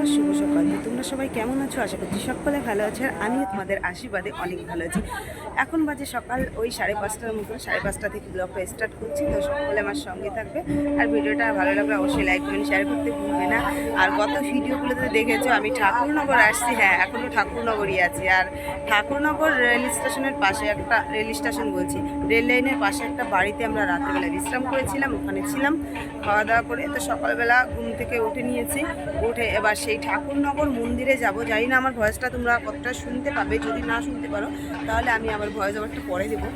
নমস্কার, শুভ সকাল। তোমরা সবাই কেমন আছো? আশা করছি সকলে ভালো আছে, আর আমিও তোমাদের আশীর্বাদে অনেক ভালো আছি। এখন বাজে সকাল ওই 5:30টার মতো। 5:30 থেকে ব্লগটা স্টার্ট করছি, তো সকলে আমার সঙ্গে থাকবে। আর ভিডিওটা ভালো লাগলে অবশ্যই লাইক কমেন্ট শেয়ার করতে ভুলবে না। আর গত ভিডিওগুলোতে দেখেছো আমি ঠাকুরনগর আসছি। হ্যাঁ, এখনও ঠাকুরনগরই আছি। আর ঠাকুরনগর রেল স্টেশনের পাশে একটা, রেল স্টেশন বলছি, রেল লাইনের পাশে একটা বাড়িতে আমরা রাত্রেবেলা বিশ্রাম করেছিলাম, ওখানে ছিলাম খাওয়া দাওয়া করে। তো সকালবেলা ঘুম থেকে উঠে নিয়েছি, উঠে এবার সেই ঠাকুরনগর মন্দিরে যাব। জানি না আমার ভয়েসটা তোমরা কতটা শুনতে পাবে, যদি না শুনতে পারো তাহলে আমি আবার ভয়েস ওভারটা পরে দেবো।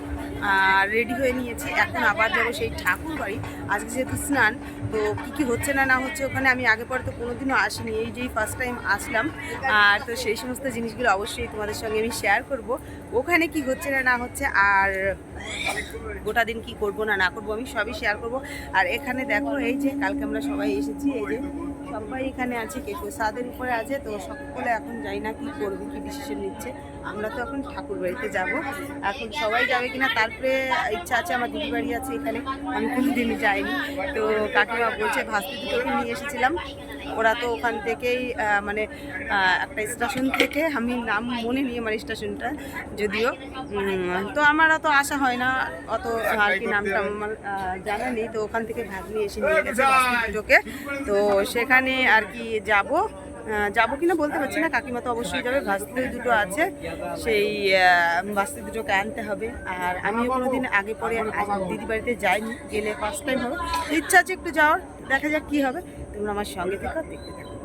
আর রেডি হয়ে নিয়েছি, এখন আবার যাবো সেই ঠাকুর বাড়ি। আজকে যেহেতু স্নান, তো কী কী হচ্ছে না না হচ্ছে ওখানে আমি আগে পরে তো কোনোদিনও আসিনি, এই যেই ফার্স্ট টাইম আসলাম। আর তো সেই সমস্ত জিনিসগুলো অবশ্যই তোমাদের সঙ্গে আমি শেয়ার করব, ওখানে কি হচ্ছে না না হচ্ছে, আর গোটা দিন কি করব না না করব আমি সবই শেয়ার করব। আর এখানে দেখো, এই যে কালকে আমরা সবাই এসেছি, এই যে সবাই এখানে আছে, কেউ কেউ ছাদের উপরে আছে। তো সকলে এখন যাই না কি করবে, কি ডিসিশন নিচ্ছে। আমরা তো এখন ঠাকুর বাড়িতে যাব, এখন সবাই যাবে কিনা তারপরে ইচ্ছা আছে। আমার দিদি বাড়ি আছে এখানে, আমি কোনোদিনই যাইনি। তো কাকিমা বলছে, ভাস্তি দুটোকে নিয়ে এসেছিলাম, ওরা তো ওখান থেকেই মানে একটা স্টেশন থেকে, আমি নাম মনে নিয়ে আমার স্টেশনটা যদিও, তো আমার অত আশা হয় না, অত আর কি নামটা আমার জানা নেই। তো ওখান থেকে ভাগ নিয়ে এসে নিয়ে গেছে ভাস্তি দুটোকে। তো সেখানে আর কি যাবো কিনা বলতে পারছি না, কাকিমা তো অবশ্যই যাবে। ভাস্তি দুটো আছে, সেই ভাস্তি দুটোকে আনতে হবে। আর আমিও কোনোদিন আগে পরে দিদি বাড়িতে যাইনি, গেলে ফার্স্ট টাইম হবে। ইচ্ছা আছে একটু যাওয়ার, দেখা যাক কী হবে। তোমরা আমার সঙ্গে থেকো, দেখতে থাকো।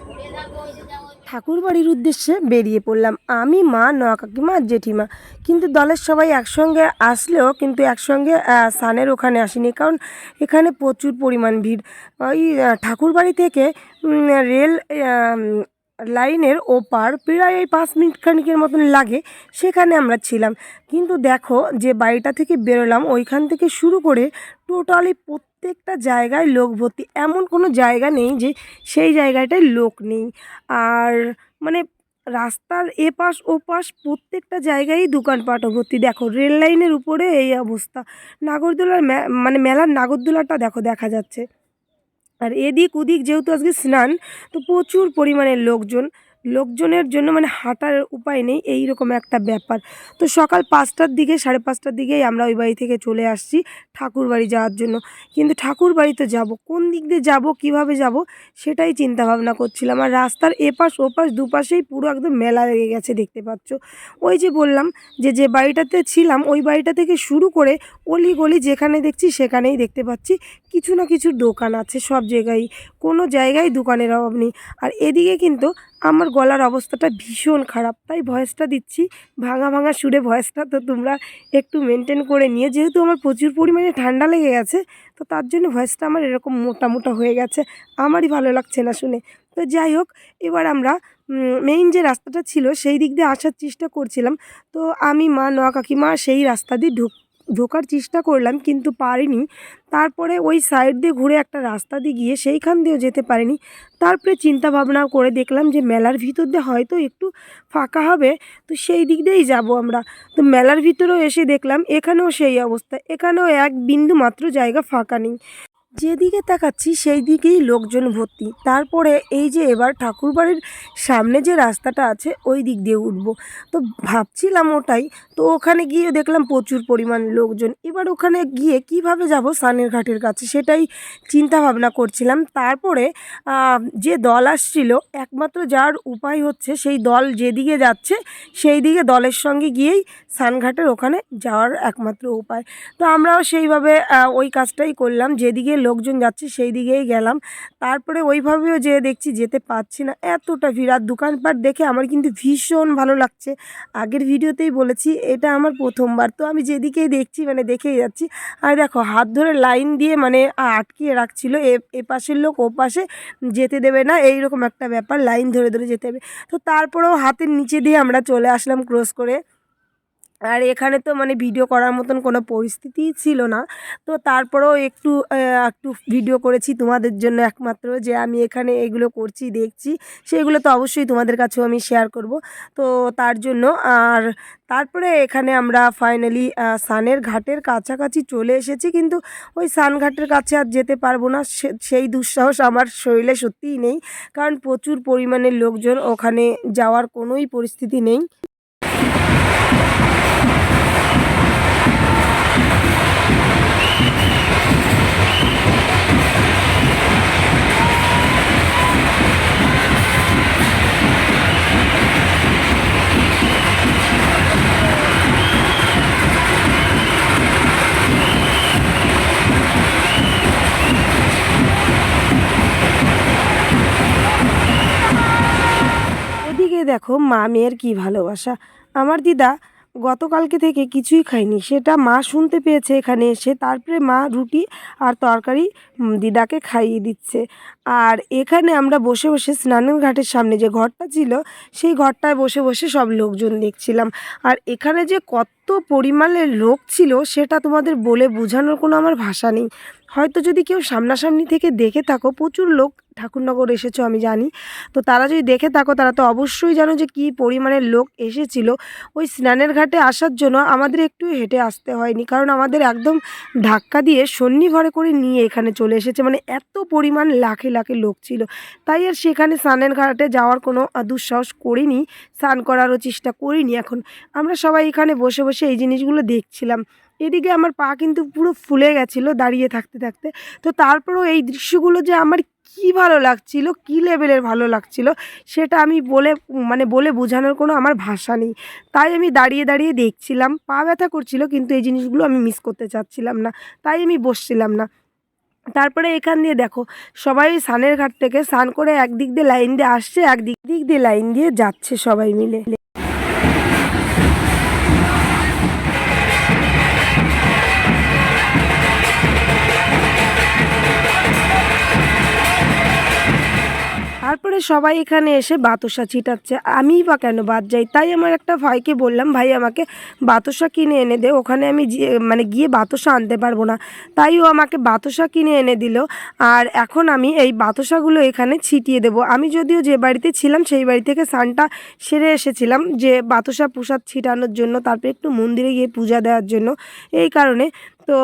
ঠাকুর বাড়ির উদ্দেশ্যে বেরিয়ে পড়লাম আমি, মা, নয়া কাকিমা আর জেঠিমা। কিন্তু দলের সবাই একসঙ্গে আসলেও কিন্তু একসঙ্গে সানের ওখানে আসেনি, কারণ এখানে প্রচুর পরিমাণ ভিড়। ওই ঠাকুর বাড়ি থেকে রেল লাইনের ওপার প্রায় এই 5 মিনিট খানিকের মতন লাগে, সেখানে আমরা ছিলাম। কিন্তু দেখো, যে বাড়িটা থেকে বেরোলাম ওইখান থেকে শুরু করে টোটালি প্রত্যেকটা জায়গায় লোক ভর্তি। এমন কোনো জায়গা নেই যে সেই জায়গাটায় লোক নেই। আর মানে রাস্তার এপাশ ওপাশ প্রত্যেকটা জায়গায় দোকানপাটও ভর্তি। দেখো, রেল লাইনের উপরে এই অবস্থা। নাগরদোলার মানে মেলার নাগরদোলাটা দেখো, দেখা যাচ্ছে। আর এদিক ওদিক যেহেতু আজকে স্নান, তো প্রচুর পরিমাণে লোকজনের জন্য মানে হাঁটার উপায় নেই, এই রকম একটা ব্যাপার। তো সকাল 5টার দিকে, 5:30টার দিকেই আমরা ওই বাড়ি থেকে চলে আসছি ঠাকুর বাড়ি যাওয়ার জন্য। কিন্তু ঠাকুর বাড়িতে যাব কোন দিক দিয়ে যাব, কিভাবে যাব, সেটাই চিন্তা ভাবনা করছিলাম। আর রাস্তার এপাশ ওপাশ দুপাশেই পুরো একদম মেলা লেগে গেছে, দেখতে পাচ্ছ। ওই যে বললাম যে বাড়িটাতে ছিলাম, ওই বাড়িটা থেকে শুরু করে অলি গলি যেখানে দেখছি সেখানেই দেখতে পাচ্ছি কিছু না কিছু দোকান আছে। সব জায়গায়, কোনো জায়গায় দোকানের অভাব নেই। আর এদিকে কিন্তু আমার গলার অবস্থাটা ভীষণ খারাপ, তাই ভয়েসটা দিচ্ছি ভাঙা ভাঙা সুরে ভয়েসটা। তো তোমরা একটু মেনটেন করে নিয়ে, যেহেতু আমার প্রচুর পরিমাণে ঠান্ডা লেগে গেছে, তো তার জন্য ভয়েসটা আমার এরকম মোটা মোটা হয়ে গেছে, আমারই ভালো লাগছে না শুনে। তো যাই হোক, এবার আমরা মেইন যে রাস্তাটা ছিল সেই দিক দিয়ে আসার চেষ্টা করছিলাম। তো আমি, মা, নয়া কাকিমা সেই রাস্তা দিয়ে ঢোকার চেষ্টা করলাম, কিন্তু পারিনি। তারপরে ওই সাইড দিয়ে ঘুরে একটা রাস্তা দিয়ে গিয়ে সেইখান দিয়েও যেতে পারিনি। তারপরে চিন্তা ভাবনা করে দেখলাম যে মেলার ভিতর দিয়ে হয়তো একটু ফাঁকা হবে, তো সেই দিক দিয়েই যাব আমরা। তো মেলার ভিতরেও এসে দেখলাম এখানেও সেই অবস্থা, এখানেও এক বিন্দু মাত্র জায়গা ফাঁকা নেই। যেদিকে তাকাচ্ছি সেই দিকেই লোকজন ভর্তি। তারপরে এই যে এবার ঠাকুরবাড়ির সামনে যে রাস্তাটা আছে ওই দিক দিয়ে উঠব, তো ভাবছিলাম ওটাই। তো ওখানে গিয়ে দেখলাম প্রচুর পরিমাণ লোকজন। এবার ওখানে গিয়ে কিভাবে যাব সানের ঘাটের কাছে, সেটাই চিন্তা ভাবনা করছিলাম। তারপরে যে দল আসছিল, একমাত্র যার উপায় হচ্ছে সেই দল যেদিকে যাচ্ছে সেই দিকে দলের সঙ্গে গিয়েই সানঘাটের ওখানে যাওয়ার একমাত্র উপায়। তো আমরাও সেইভাবে ওই কাজটাই করলাম, যেদিকে লোকজন যাচ্ছে সেই দিকেই গেলাম। তারপরে ওইভাবেও যেয়ে দেখছি যেতে পারছি না, এতটা ভিড়। আর দোকানপাট দেখে আমার কিন্তু ভীষণ ভালো লাগছে। আগের ভিডিওতেই বলেছি এটা আমার প্রথমবার, তো আমি যেদিকেই দেখছি মানে দেখেই যাচ্ছি। আর দেখো, হাত ধরে লাইন দিয়ে মানে আটকিয়ে রাখছিল, এ পাশের লোক ও পাশে যেতে দেবে না, এই রকম একটা ব্যাপার, লাইন ধরে ধরে যেতে হবে। তো তারপরেও হাতের নিচে দিয়ে আমরা চলে আসলাম ক্রস করে। আর এখানে তো মানে ভিডিও করার মতন কোনো পরিস্থিতিই ছিল না, তো তারপরেও একটু ভিডিও করেছি তোমাদের জন্য একমাত্র, যে আমি এখানে এগুলো করছি দেখছি, সেগুলো তো অবশ্যই তোমাদের কাছেও আমি শেয়ার করব। তো তার জন্য আর তারপরে এখানে আমরা ফাইনালি সানের ঘাটের কাছাকাছি চলে এসেছি, কিন্তু ওই সান ঘাটের কাছে আর যেতে পারবো না, সেই দুঃসাহস আমার শরীরে সত্যিই নেই, কারণ প্রচুর পরিমাণে লোকজন, ওখানে যাওয়ার কোনোই পরিস্থিতি নেই। ওদিকে দেখো মা মেয়ের কী ভালোবাসা। আমার দিদা গতকালকে থেকে কিছুই খায়নি, সেটা মা শুনতে পেয়েছে এখানে এসে, তারপরে মা রুটি আর তরকারি দিদাকে খাইয়ে দিচ্ছে। আর এখানে আমরা বসে বসে স্নানের ঘাটের সামনে যে ঘরটা ছিল, সেই ঘরটায় বসে বসে সব লোকজন দেখছিলাম। আর এখানে যে কত পরিমাণের লোক ছিল সেটা তোমাদের বলে বোঝানোর কোনো আমার ভাষা নেই। হয়তো যদি কেউ সামনাসামনি থেকে দেখে থাকো, প্রচুর লোক ঠাকুরনগর এসেছো আমি জানি, তো তারা যদি দেখে থাকো তারা তো অবশ্যই জানো যে কী পরিমাণের লোক এসেছিল। ওই স্নানের ঘাটে আসার জন্য আমাদের একটু হেঁটে আসতে হয়নি, কারণ আমাদের একদম ধাক্কা দিয়ে সন্নিঘরে করে নিয়ে এখানে চলে এসেছে, মানে এত পরিমাণ লাখে লাখে লোক ছিল। তাই আর সেখানে স্নানের ঘাটে যাওয়ার কোনো দুঃসাহস করিনি, স্নান করারও চেষ্টা করিনি। এখন আমরা সবাই এখানে বসে বসে এই জিনিসগুলো দেখছিলাম। এদিকে আমার পা কিন্তু পুরো ফুলে গেছিলো দাঁড়িয়ে থাকতে থাকতে। তো তারপরেও এই দৃশ্যগুলো যে আমার কী ভালো লাগছিল, কী লেভেলের ভালো লাগছিল, সেটা আমি বলে বোঝানোর কোনো আমার ভাষা নেই। তাই আমি দাঁড়িয়ে দাঁড়িয়ে দেখছিলাম, পা ব্যথা করছিল, কিন্তু এই জিনিসগুলো আমি মিস করতে চাচ্ছিলাম না, তাই আমি বসছিলাম না। তারপরে এখান দিয়ে দেখো সবাই স্নানের ঘাট থেকে স্নান করে একদিক দিয়ে লাইন দিয়ে আসছে, একদিক দিয়ে লাইন দিয়ে যাচ্ছে সবাই মিলে। তারপরে সবাই এখানে এসে বাতাসা ছিটাচ্ছে, আমিই বা কেন বাদ যাই। তাই আমার একটা ভাইকে বললাম, ভাই আমাকে বাতাসা কিনে এনে দে, ওখানে আমি গিয়ে বাতাসা আনতে পারবো না। তাই ও আমাকে বাতাসা কিনে এনে দিল। আর এখন আমি এই বাতাসাগুলো এখানে ছিটিয়ে দেবো। আমি যদিও যে বাড়িতে ছিলাম সেই বাড়ি থেকে স্নানটা সেরে এসেছিলাম, যে বাতাসা প্রসাদ ছিটানোর জন্য, তারপরে একটু মন্দিরে গিয়ে পূজা দেওয়ার জন্য, এই কারণে। তো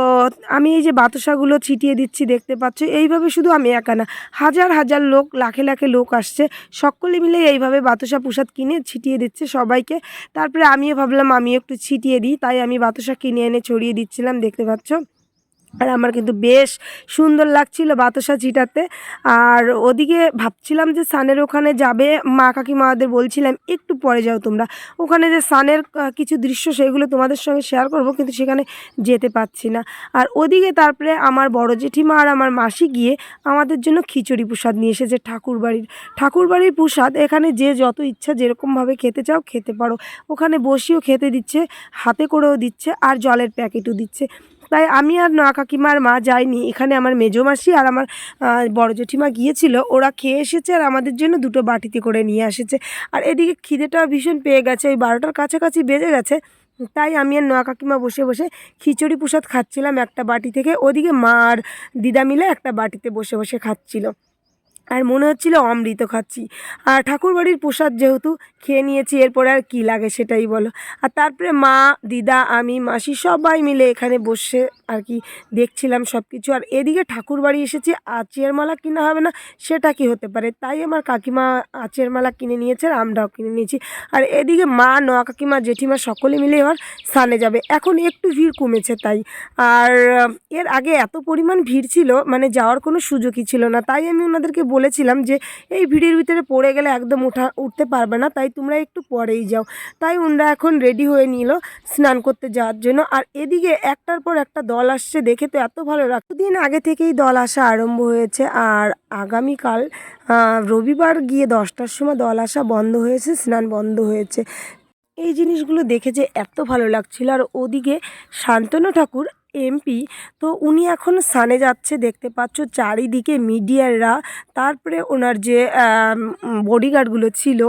আমি এই যে বাতাসাগুলো ছিটিয়ে দিচ্ছি দেখতে পাচ্ছ, এইভাবে শুধু আমি একা না, হাজার হাজার লোক, লাখে লাখে লোক আসছে, সকলে মিলে এইভাবে বাতাসা প্রসাদ কিনে ছিটিয়ে দিচ্ছে সবাইকে। তারপরে আমিও ভাবলাম আমিও একটু ছিটিয়ে দিই, তাই আমি বাতাসা কিনে এনে ছড়িয়ে দিচ্ছিলাম, দেখতে পাচ্ছ। আর আমার কিন্তু বেশ সুন্দর লাগছিল বাতাসা ছিটাতে। আর ওদিকে ভাবছিলাম যে সানের ওখানে যাবে, মা কাকিমাদের বলছিলাম একটু পরে যাও তোমরা, ওখানে যে সানের কিছু দৃশ্য সেগুলো তোমাদের সঙ্গে শেয়ার করব, কিন্তু সেখানে যেতে পারছি না। আর ওদিকে তারপরে আমার বড় জেঠিমা আর আমার মাসি গিয়ে আমাদের জন্য খিচুড়ি প্রসাদ নিয়ে এসেছে ঠাকুরবাড়ির প্রসাদ। এখানে যে যত ইচ্ছা যেরকমভাবে খেতে চাও খেতে পারো, ওখানে বসিয়েও খেতে দিচ্ছে, হাতে করেও দিচ্ছে, আর জলের প্যাকেটও দিচ্ছে। তাই আমি আর কাকিমার মা যাইনি, এখানে আমার মেজো মাসি আর আমার বড় জেঠিমা গিয়েছিল, ওরা খেয়ে এসেছে আর আমাদের জন্য দুটো বাটিতে করে নিয়ে এসেছে। আর এদিকে খিদেটা ভীষণ পেয়ে গেছে, ওই 12টার কাছাকাছি বেজে গেছে। তাই আমি আর কাকিমা বসে বসে খিচুড়ি প্রসাদ খাচ্ছিলাম একটা বাটি থেকে, ওদিকে মা আর দিদা মিলে একটা বাটিতে বসে বসে খাচ্ছিল। আর মনে হচ্ছিল অমৃত খাচ্ছি। আর ঠাকুরবাড়ির প্রসাদ যেহেতু খেয়ে নিয়েছি, এরপরে আর কী লাগে সেটাই বলো। আর তারপরে মা, দিদা, আমি, মাসি সবাই মিলে এখানে বসে আর কি দেখছিলাম সব কিছু। আর এদিকে ঠাকুরবাড়ি এসেছি, আঁচিয়ের মালা কিনা হবে না সেটা কি হতে পারে, তাই আমার কাকিমা আঁচিয়ের মালা কিনে নিয়েছে আর আমরাও কিনে নিয়েছি। আর এদিকে মা, কাকিমা, জেঠিমা সকলে মিলে এবার স্নানে যাবে। এখন একটু ভিড় কমেছে তাই। আর এর আগে এত পরিমাণ ভিড় ছিল, মানে যাওয়ার কোনো সুযোগই ছিল না। তাই আমি ওনাদেরকে বলেছিলাম যে এই ভিড়ের ভিতরে পড়ে গেলে একদম উঠতে পারবে না, তাই তোমরা একটু পরেই যাও। তাই ওনারা এখন রেডি হয়ে নিল স্নান করতে যাওয়ার জন্য। আর এদিকে একটার পর একটা দল আসছে, দেখে তো এত ভালো লাগছে। দিন আগে থেকেই দল আসা আরম্ভ হয়েছে, আর আগামীকাল রবিবার গিয়ে 10টার সময় দল আসা বন্ধ হয়েছে, স্নান বন্ধ হয়েছে। এই জিনিসগুলো দেখে যে এত ভালো লাগছিল। আর ওদিকে শান্তনু ঠাকুর এমপি। তো উনি এখন স্নানে যাচ্ছে, দেখতে পাচ্ছ চারিদিকে মিডিয়াররা, তারপরে ওনার যে বডিগার্ডগুলো ছিল,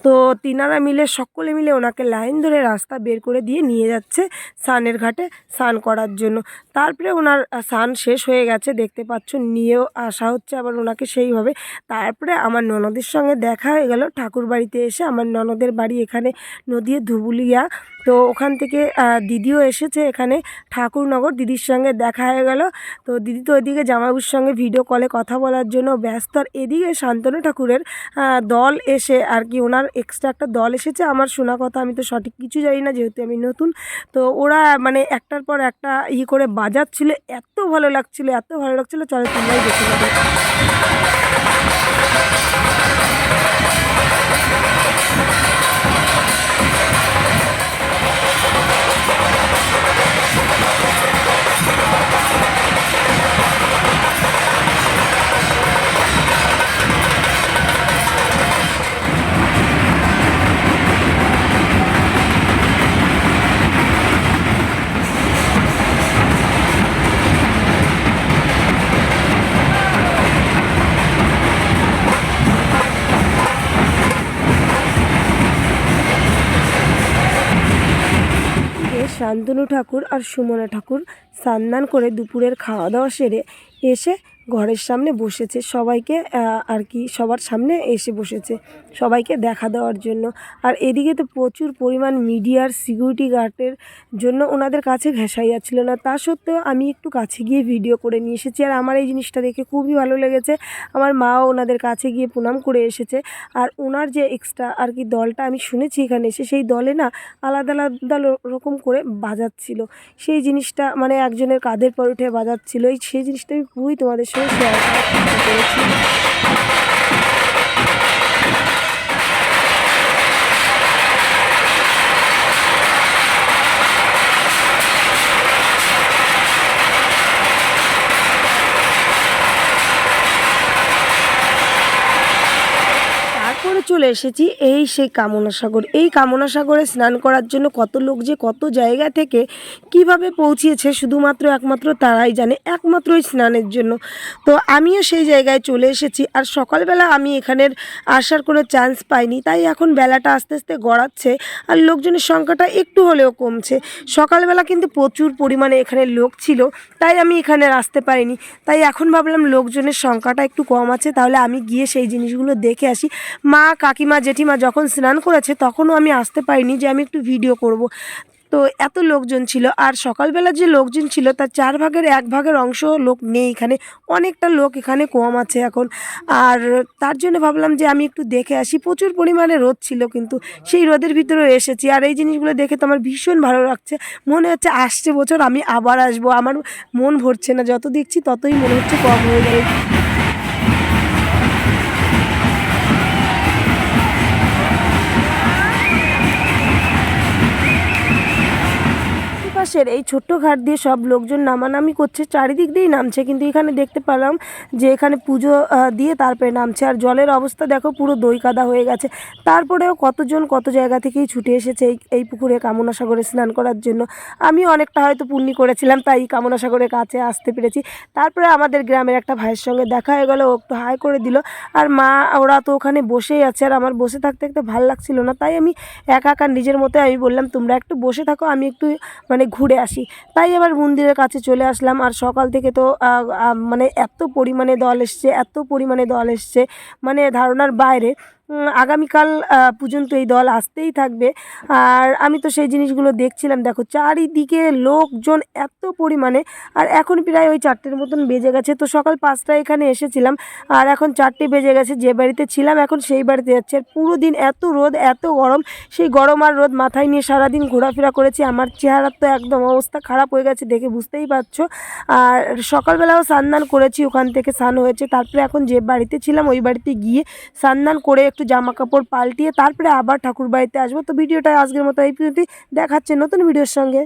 তো তিনারা মিলে সকলে মিলে ওনাকে লাইন ধরে রাস্তা বের করে দিয়ে নিয়ে যাচ্ছে স্নানের ঘাটে স্নান করার জন্য। তারপরে ওনার স্নান শেষ হয়ে গেছে, দেখতে পাচ্ছ, নিয়েও আসা হচ্ছে আবার ওনাকে সেইভাবে। তারপরে আমার ননদের সঙ্গে দেখা হয়ে গেল ঠাকুর বাড়িতে এসে। আমার ননদের বাড়ি এখানে নদীয়া ধুবুলিয়া, তো ওখান থেকে দিদিও এসেছে এখানে ঠাকুরনগর। দিদির সঙ্গে দেখা হয়ে গেল। তো দিদি তো ওইদিকে জামাইবাবুর সঙ্গে ভিডিও কলে কথা বলার জন্য ব্যস্ত। আর এদিকে শান্তনু ঠাকুরের দল এসে আর কি, ওনার এক্সট্রা একটা দল এসেছে। আমার শোনা কথা, আমি তো সঠিক কিছু জানি না যেহেতু আমি নতুন। তো ওরা মানে একটার পর একটা করে বাজাচ্ছিল, এত ভালো লাগছিল, এত ভালো লাগছিলো। চলো তোমরাই দেখে নেবে। শান্তনু ঠাকুর আর সুমনা ঠাকুর স্নান করে দুপুরের খাওয়া দাওয়া সেরে এসে ঘরের সামনে বসেছে, সবাইকে আর কি সবার সামনে এসে বসেছে সবাইকে দেখা দেওয়ার জন্য। আর এদিকে তো প্রচুর পরিমাণ মিডিয়ার সিকিউরিটি গার্ডের জন্য ওনাদের কাছে ঘেঁষাই যাচ্ছিল না। তা সত্ত্বেও আমি একটু কাছে গিয়ে ভিডিও করে নিয়ে এসেছি। আর আমার এই জিনিসটা দেখে খুবই ভালো লেগেছে। আমার মাও ওনাদের কাছে গিয়ে প্রণাম করে এসেছে। আর ওনার যে এক্সট্রা আর কি দলটা আমি শুনেছি এখানে এসে, সেই দলে না আলাদা আলাদা রকম করে বাজাচ্ছিল। সেই জিনিসটা মানে একজনের কাঁধের পর উঠে বাজাচ্ছিল, সেই জিনিসটা আমি পুরোই তোমাদের সঙ্গে শেয়ার করার চেষ্টা করেছি। তারপরে চলে এসেছি এই সেই কামনা সাগর। এই কামনা সাগরে স্নান করার জন্য কত লোক যে কত জায়গা থেকে কিভাবে পৌঁছিয়েছে শুধুমাত্র একমাত্র তারাই জানে, একমাত্র ওই স্নানের জন্য। তো আমিও সেই জায়গায় চলে এসেছি। আর সকালবেলা আমি এখানের আসার কোনো চান্স পাইনি, তাই এখন বেলাটা আস্তে আস্তে গড়াচ্ছে আর লোকজনের সংখ্যাটা একটু হলেও কমছে। সকালবেলা কিন্তু প্রচুর পরিমাণে এখানে লোক ছিল, তাই আমি এখানে আসতে পারিনি। তাই এখন ভাবলাম লোকজনের সংখ্যাটা একটু কম আছে, তাহলে আমি গিয়ে সেই জিনিসগুলো দেখে আসি। মা, কাকিমা, জেঠিমা যখন স্নান করেছে তখনও আমি আসতে পারিনি যে আমি একটু ভিডিও করব। তো এত লোকজন ছিল। আর সকালবেলা যে লোকজন ছিল তার 4 ভাগের 1 ভাগের অংশ লোক নেই এখানে, অনেকটা লোক এখানে কম আছে এখন। আর তার জন্য ভাবলাম যে আমি একটু দেখে আসি। প্রচুর পরিমাণে রোদ ছিল, কিন্তু সেই রোদের ভিতরেও এসেছি। আর এই জিনিসগুলো দেখে তো আমার ভীষণ ভালো লাগছে। মনে হচ্ছে আসছে বছর আমি আবার আসবো। আমার মন ভরছে না, যত দেখছি ততই মনে হচ্ছে কম হয়ে যাবে। পাশের এই ছোট্ট ঘাট দিয়ে সব লোকজন নামানামি করছে, চারিদিক দিয়েই নামছে, কিন্তু এখানে দেখতে পেলাম যে এখানে পুজো দিয়ে তারপরে নামছে। আর জলের অবস্থা দেখো, পুরো দই কাদা হয়ে গেছে। তারপরেও কতজন কত জায়গা থেকেই ছুটে এসেছে এই পুকুরে কামনা সাগরে স্নান করার জন্য। আমিও অনেকটা হয়তো পুণ্যি করেছিলাম, তাই কামনা সাগরের কাছে আসতে পেরেছি। তারপরে আমাদের গ্রামের একটা ভাইয়ের সঙ্গে দেখা হয়ে গেল, ও একটু হাই করে দিল। আর মা ওরা তো ওখানে বসেই আছে, আর আমার বসে থাকতে থাকতে ভালো লাগছিল না, তাই আমি একা একা নিজের মতো আমি বললাম তোমরা একটু বসে থাকো, আমি একটু মানে ঘুরে আসি। তাই এবার মন্দিরের কাছে চলে আসলাম। আর সকাল থেকে তো মানে এত পরিমাণে দল এসছে, এত পরিমাণে দল এসছে, মানে ধারণার বাইরে। আগামীকাল পর্যন্ত এই দল আসতেই থাকবে। আর আমি তো সেই জিনিসগুলো দেখছিলাম, দেখো চারিদিকে লোকজন এত পরিমাণে। আর এখন প্রায় ওই 4টের মতন বেজে গেছে। তো সকাল 5টায় এখানে এসেছিলাম, আর এখন 4টে বেজে গেছে। যে বাড়িতে ছিলাম এখন সেই বাড়িতে যাচ্ছে। আর পুরো দিন এত রোদ, এত গরম, সেই গরম আর রোদ মাথায় নিয়ে সারাদিন ঘোরাফেরা করেছি। আমার চেহারার তো একদম অবস্থা খারাপ হয়ে গেছে, দেখে বুঝতেই পারছো। আর সকালবেলাও স্নান করেছি, ওখান থেকে স্নান হয়েছে। তারপরে এখন যে বাড়িতে ছিলাম ওই বাড়িতে গিয়ে স্নান করে একটু জামা কাপড় পাল্টিয়ে তারপরে আবার ঠাকুর বাড়িতে আসবো। তো ভিডিওটা আজকের মতো এই পর্যন্তই, দেখাচ্ছে নতুন ভিডিওর সঙ্গে।